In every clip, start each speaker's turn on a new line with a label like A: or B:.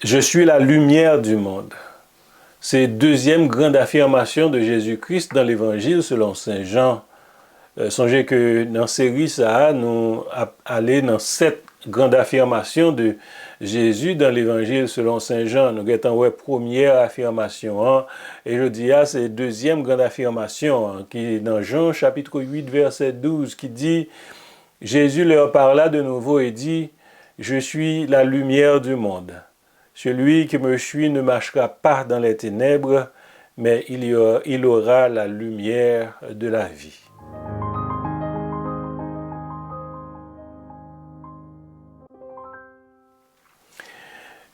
A: Je suis la lumière du monde. C'est la deuxième grande affirmation de Jésus-Christ dans l'Évangile selon Saint Jean. Songez que dans la série, ça, nous allons dans cette grande affirmation de Jésus dans l'Évangile selon Saint Jean. Nous avons la première affirmation. Hein, et je dis, c'est la deuxième grande affirmation hein, qui est dans Jean chapitre 8, verset 12, qui dit, Jésus leur parla de nouveau et dit, je suis la lumière du monde. Celui qui me suit ne marchera pas dans les ténèbres, mais il aura la lumière de la vie.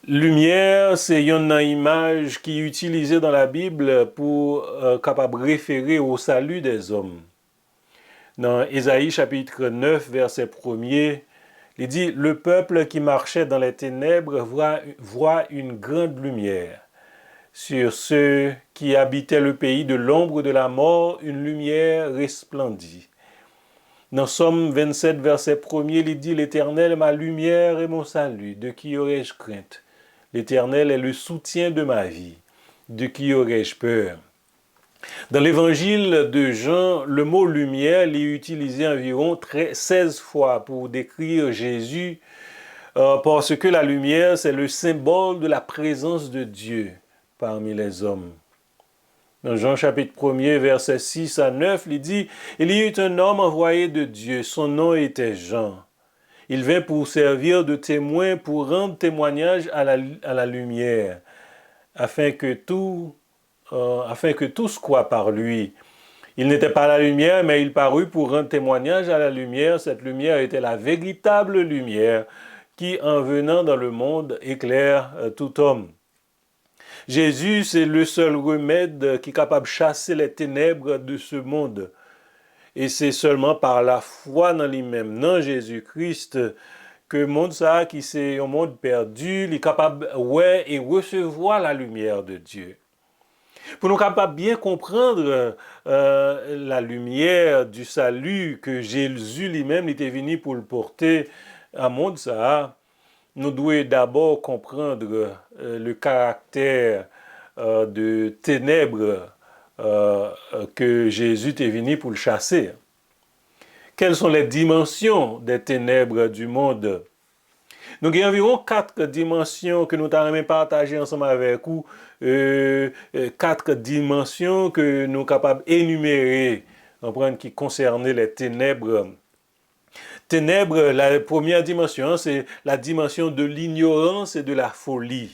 A: Lumière, c'est une image qui est utilisée dans la Bible pour capable référer au salut des hommes. Dans Ésaïe chapitre 9, verset 1er, il dit « Le peuple qui marchait dans les ténèbres voit une grande lumière. Sur ceux qui habitaient le pays de l'ombre de la mort, une lumière resplendit. » Dans Somme 27, verset 1er, il dit « L'Éternel est ma lumière et mon salut, de qui aurais-je crainte? L'Éternel est le soutien de ma vie, de qui aurais-je peur? » Dans l'évangile de Jean, le mot lumière est utilisé environ 16 fois pour décrire Jésus, parce que la lumière, c'est le symbole de la présence de Dieu parmi les hommes. Dans Jean chapitre 1er, versets 6 à 9, il dit « Il y eut un homme envoyé de Dieu, son nom était Jean. Il vint pour servir de témoin, pour rendre témoignage à la lumière, afin que tous croient par lui. Il n'était pas la lumière, mais il parut pour rendre témoignage à la lumière. Cette lumière était la véritable lumière qui, en venant dans le monde, éclaire tout homme. » Jésus, c'est le seul remède qui est capable de chasser les ténèbres de ce monde. Et c'est seulement par la foi dans lui-même, dans Jésus-Christ, que le monde ça, qui c'est un monde perdu, il est capable et recevoir la lumière de Dieu. Pour nous capables bien comprendre la lumière du salut que Jésus lui-même était venu pour le porter à monde ça, nous devons d'abord comprendre le caractère de ténèbres que Jésus est venu pour le chasser. Quelles sont les dimensions des ténèbres du monde? Nous avons environ 4 dimensions que nous avons partagées ensemble avec vous, 4 dimensions que nous sommes capables d'énumérer, qui concernent les ténèbres. Ténèbres, la première dimension, c'est la dimension de l'ignorance et de la folie.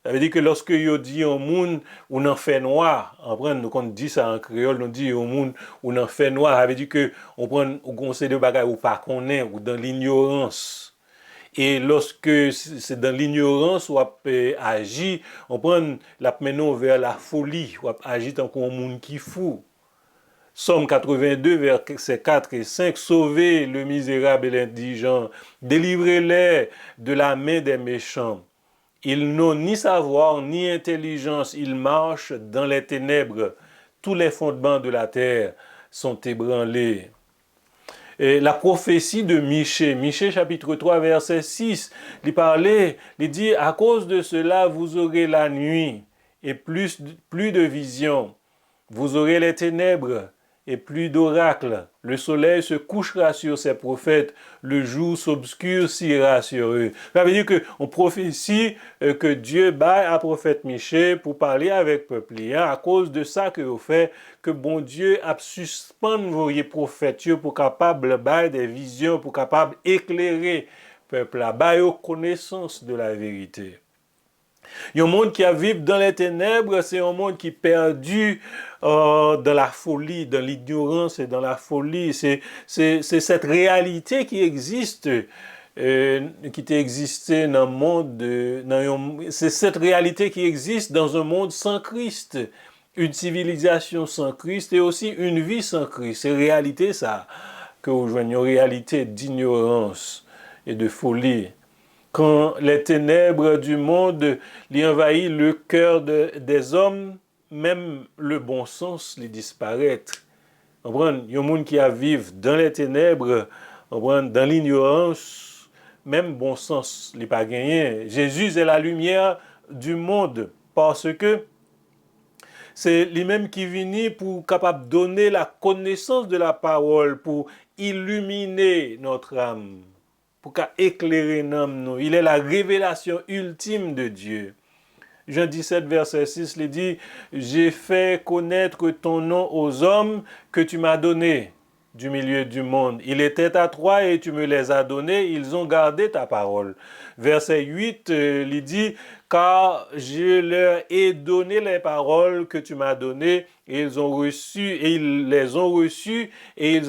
A: Ça veut dire que lorsque yo dit au monde on en fait noir, nous quand on dit ça en créole, on dit au monde on en fait noir, ça veut dire que on prend au conseil de bagages ou pas connaît ou dans l'ignorance. Et lorsque c'est dans l'ignorance ou agit, on prend la menon vers la folie, ou agit en comme un monde qui fou. Somme 82, versets 4 et 5, sauvez le misérable et l'indigent, délivrez-les de la main des méchants. Ils n'ont ni savoir ni intelligence, ils marchent dans les ténèbres. Tous les fondements de la terre sont ébranlés. Et la prophétie de Michée, Michée chapitre 3, verset 6, il dit, à cause de cela, vous aurez la nuit et plus de vision. Vous aurez les ténèbres et plus d'oracles. Le soleil se couchera sur ses prophètes, le jour s'obscurcira sur eux. Ça veut dire qu'on prophétie que Dieu baille à prophète Michée pour parler avec le peuple. À cause de ça que vous faites, que bon Dieu a suspendu vos prophètes pour capable bailler des visions, pour capable éclairer le peuple, à bailler connaissance de la vérité. Un monde qui vit dans les ténèbres, c'est un monde qui est perdu dans la folie, dans l'ignorance et dans la folie. C'est cette réalité qui existe, qui existé dans le monde. C'est cette réalité qui existe dans un monde sans Christ. Une civilisation sans Christ et aussi une vie sans Christ. C'est réalité ça, que vous joignez une réalité d'ignorance et de folie. Quand les ténèbres du monde les envahissent le cœur des hommes, même le bon sens les disparaît. Il y a un monde qui vivent dans les ténèbres, dans l'ignorance, même bon sens, il n'est pas gagné. Jésus est la lumière du monde parce que c'est lui-même qui vient pour capable donner la connaissance de la parole, pour illuminer notre âme, pour éclairer nous. Il est la révélation ultime de Dieu. Jean 17, verset 6, il dit, « J'ai fait connaître ton nom aux hommes que tu m'as donnés du milieu du monde. Il était à toi et tu me les as donnés, ils ont gardé ta parole. » Verset 8, il dit, « Car je leur ai donné les paroles que tu m'as données, et ils les ont reçues, et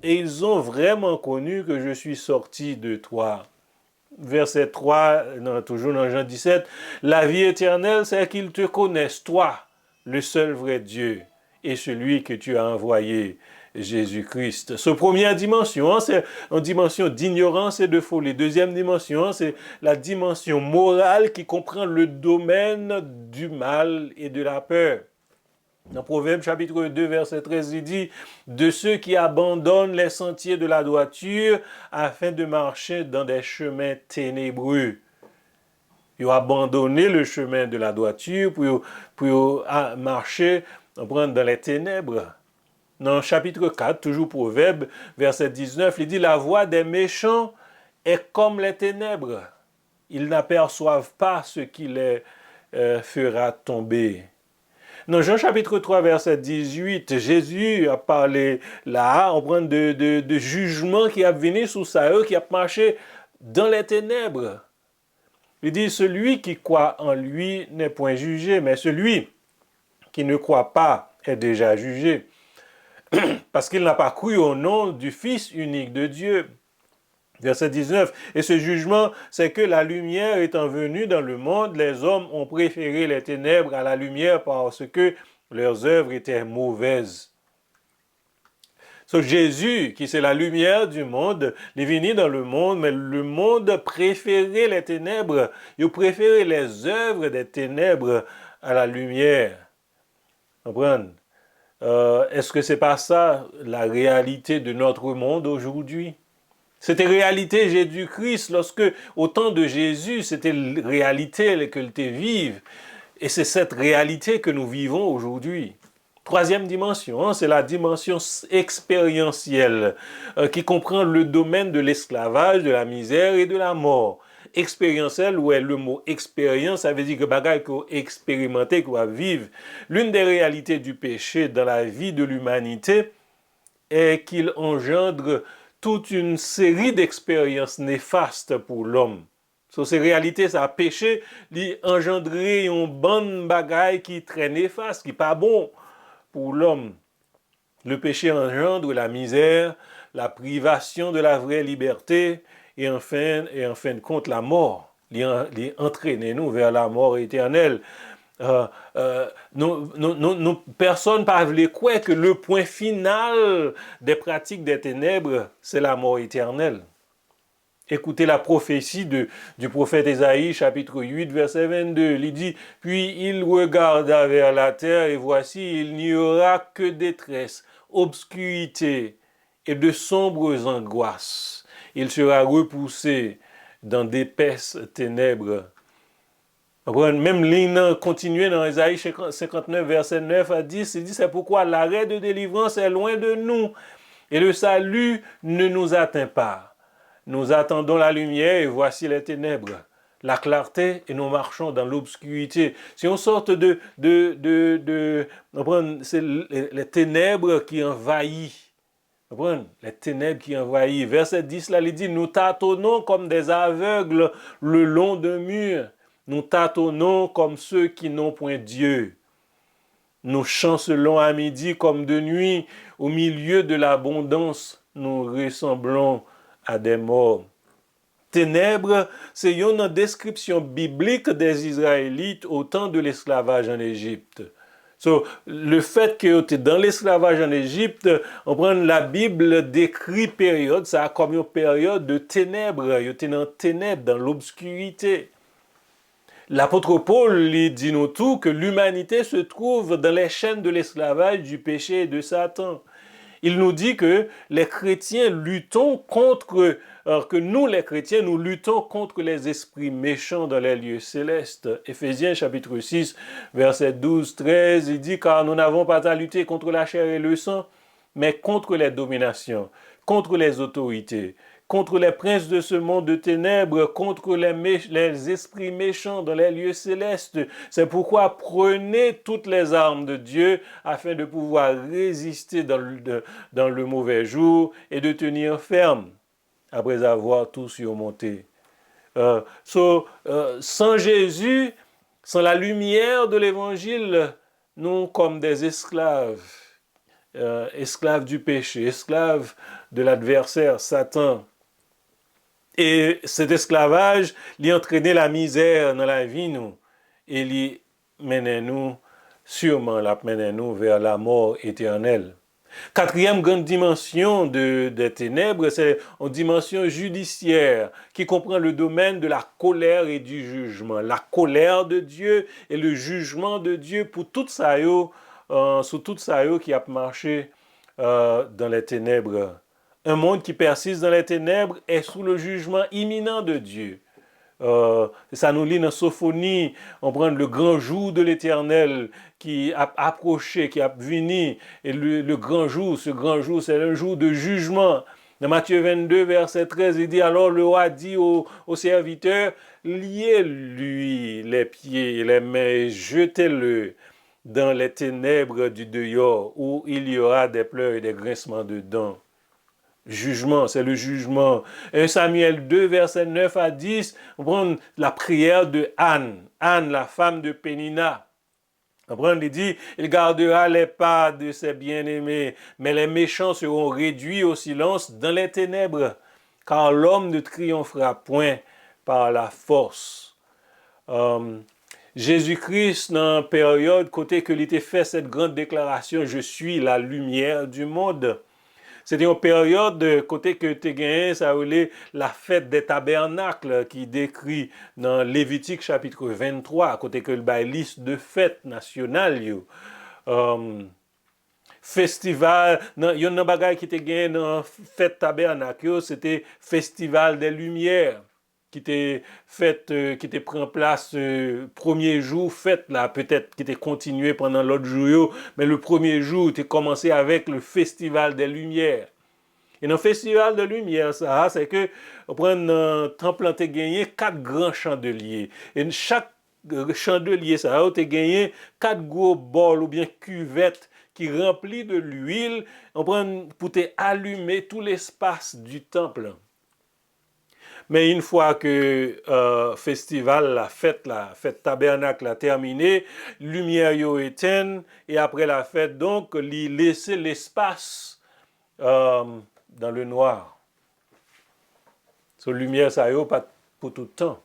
A: ils ont vraiment connu que je suis sorti de toi. » Verset 3, toujours dans Jean 17, « La vie éternelle, c'est qu'ils te connaissent, toi, le seul vrai Dieu, et celui que tu as envoyé, Jésus-Christ. » Ce première dimension, c'est une dimension d'ignorance et de folie. Deuxième dimension, c'est la dimension morale qui comprend le domaine du mal et de la peur. Dans Proverbe chapitre 2, verset 13, il dit « De ceux qui abandonnent les sentiers de la droiture afin de marcher dans des chemins ténébreux. » Ils ont abandonné le chemin de la droiture pour marcher dans les ténèbres. Dans chapitre 4, toujours Proverbe, verset 19, il dit « La voie des méchants est comme les ténèbres. Ils n'aperçoivent pas ce qui les fera tomber. » Dans Jean chapitre 3, verset 18, Jésus a parlé là, on prend de jugement qui a venu sous ça, qui a marché dans les ténèbres. Il dit, celui qui croit en lui n'est point jugé, mais celui qui ne croit pas est déjà jugé, parce qu'il n'a pas cru au nom du Fils unique de Dieu. Verset 19, et ce jugement, c'est que la lumière étant venue dans le monde, les hommes ont préféré les ténèbres à la lumière parce que leurs œuvres étaient mauvaises. So, Jésus, qui c'est la lumière du monde, il est venu dans le monde, mais le monde préférait les ténèbres. Il préférait les œuvres des ténèbres à la lumière. Comprenez? Est-ce que c'est pas ça la réalité de notre monde aujourd'hui? C'était réalité Jésus-Christ lorsque, au temps de Jésus, c'était la réalité que tu vives. Et c'est cette réalité que nous vivons aujourd'hui. Troisième dimension, c'est la dimension expérientielle qui comprend le domaine de l'esclavage, de la misère et de la mort. Expérientiel, où est le mot expérience, ça veut dire que bagaille qu'on expérimenter, qu'on va vivre. L'une des réalités du péché dans la vie de l'humanité est qu'il engendre toute une série d'expériences néfastes pour l'homme. So, ces réalités, ça a péché, il engendrer une bonne bagaille qui est très néfaste, qui n'est pas bon pour l'homme. Le péché engendre la misère, la privation de la vraie liberté et en fin de compte la mort. Il entraîne nous vers la mort éternelle. Personne ne peut croire que le point final des pratiques des ténèbres, c'est la mort éternelle. Écoutez la prophétie du prophète Ésaïe, chapitre 8, verset 22. Il dit, « Puis il regarda vers la terre, et voici, il n'y aura que détresse, obscurité et de sombres angoisses. Il sera repoussé dans d'épaisses ténèbres. » Même Lina continuait dans Ésaïe 59, verset 9 à 10, il dit, c'est pourquoi l'arrêt de délivrance est loin de nous et le salut ne nous atteint pas. Nous attendons la lumière et voici les ténèbres, la clarté et nous marchons dans l'obscurité. C'est une sorte c'est les ténèbres qui envahissent. Les ténèbres qui envahissent. Verset 10 là, il dit, nous tâtonnons comme des aveugles le long d'un mur. Nous tâtonnons comme ceux qui n'ont point Dieu. Nous chancelons à midi comme de nuit. Au milieu de l'abondance, nous ressemblons à des morts. Ténèbres, c'est une description biblique des Israélites au temps de l'esclavage en Égypte. So, le fait que tu es dans l'esclavage en Égypte, on prend la Bible décrit période, ça a comme une période de ténèbres. Tu es dans ténèbres, dans l'obscurité. L'apôtre Paul dit nous tout que l'humanité se trouve dans les chaînes de l'esclavage, du péché et de Satan. Il nous dit que les chrétiens luttons contre alors que nous, les chrétiens, nous luttons contre les esprits méchants dans les lieux célestes. Éphésiens chapitre 6, verset 12-13, il dit « Car nous n'avons pas à lutter contre la chair et le sang, mais contre les dominations, contre les autorités, contre les princes de ce monde de ténèbres, contre les esprits méchants dans les lieux célestes. C'est pourquoi prenez toutes les armes de Dieu afin de pouvoir résister dans le mauvais jour et de tenir ferme après avoir tout surmonté. » Sans Jésus, sans la lumière de l'évangile, nous comme des esclaves, esclaves du péché, esclaves de l'adversaire, Satan. Et cet esclavage, lui entraînait la misère dans la vie, nous, et lui menait nous, sûrement la menait nous vers la mort éternelle. Quatrième grande dimension des ténèbres, c'est une dimension judiciaire qui comprend le domaine de la colère et du jugement. La colère de Dieu et le jugement de Dieu pour tout ça, sur tout ça qui a marché dans les ténèbres. Un monde qui persiste dans les ténèbres est sous le jugement imminent de Dieu. Ça nous lit dans Sophonie, on prend le grand jour de l'Éternel qui a approché, qui a venu, et le grand jour, ce grand jour, c'est le jour de jugement. Dans Matthieu 22, verset 13, il dit, alors le roi dit au serviteur, liez-lui les pieds et les mains et jetez-le dans les ténèbres du dehors, où il y aura des pleurs et des grincements de dents. Jugement, c'est le jugement. 1 Samuel 2, verset 9 à 10, on prend la prière de Anne, la femme de Pénina. On prend, il dit, il gardera les pas de ses bien-aimés, mais les méchants seront réduits au silence dans les ténèbres, car l'homme ne triomphera point par la force. Jésus-Christ, dans la période, côté que il fait cette grande déclaration, je suis la lumière du monde. C'était une période côté que tu gagné, ça voulait la fête des tabernacles qui décrit dans Lévitique chapitre 23, côté que le liste de fêtes nationales. Festival, il y a un bagage qui était gagné dans fête tabernacle, c'était festival des lumières qui était fait, qui était pris en place premier jour, fête là, peut-être qui était continué pendant l'autre jour, mais le premier jour, tu commencé avec le festival des lumières. Et dans le festival de lumière, ça, c'est que, on prend un temple, tu as gagné 4 grands chandeliers. Et chaque chandelier, ça, tu as gagné 4 gros bols ou bien cuvettes qui remplissent de l'huile, on prend pour te allumer tout l'espace du temple. Mais une fois que festival, la fête tabernacle a terminé, lumière yo éteinte, et après la fête, donc, laisser l'espace dans le noir. So, lumière, ça y pas pour tout le temps.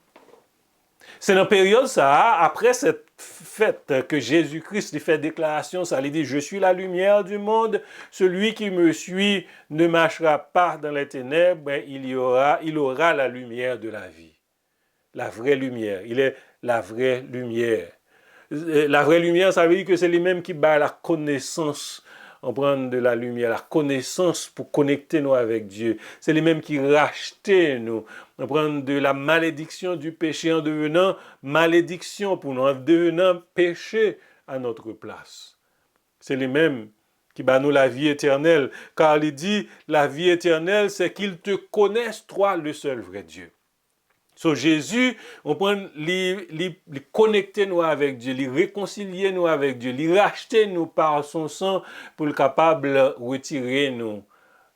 A: C'est dans la période, ça, après cette fête, que Jésus-Christ fait déclaration, ça lui dit, je suis la lumière du monde, celui qui me suit ne marchera pas dans les ténèbres, mais il aura la lumière de la vie. La vraie lumière, il est la vraie lumière. La vraie lumière, ça veut dire que c'est lui-même qui bat la connaissance. On prend de la lumière, la connaissance pour connecter nous avec Dieu. C'est lui-même qui rachetait nous. On prend de la malédiction du péché en devenant malédiction pour nous, en devenant péché à notre place. C'est lui-même qui bat nous la vie éternelle. Car il dit, la vie éternelle, c'est qu'ils te connaissent, toi, le seul vrai Dieu. So Jésus, on prend les connecter nous avec Dieu, les réconcilier nous avec Dieu, les racheter nous par son sang pour le capable de retirer nous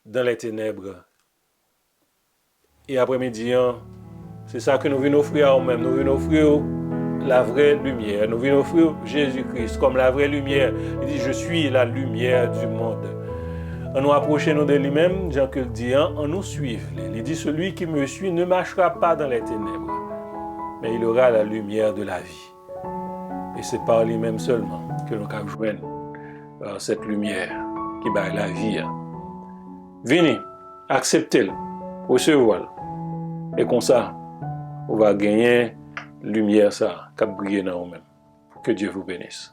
A: dans les ténèbres. Et après-midi, c'est ça que nous venons offrir à nous-mêmes. Nous venons offrir la vraie lumière. Nous venons offrir Jésus-Christ comme la vraie lumière. Il dit, je suis la lumière du monde. On nous approcher nous de lui-même, Jean que le dit, on nous suive. Il dit, celui qui me suit ne marchera pas dans les ténèbres, mais il aura la lumière de la vie. Et c'est par lui-même seulement que nous pouvons joindre cette lumière qui bat la vie. Venez, acceptez-le, recevez-le. Et comme ça, on va gagner lumière ça, qui brille dans nous-mêmes. Que Dieu vous bénisse.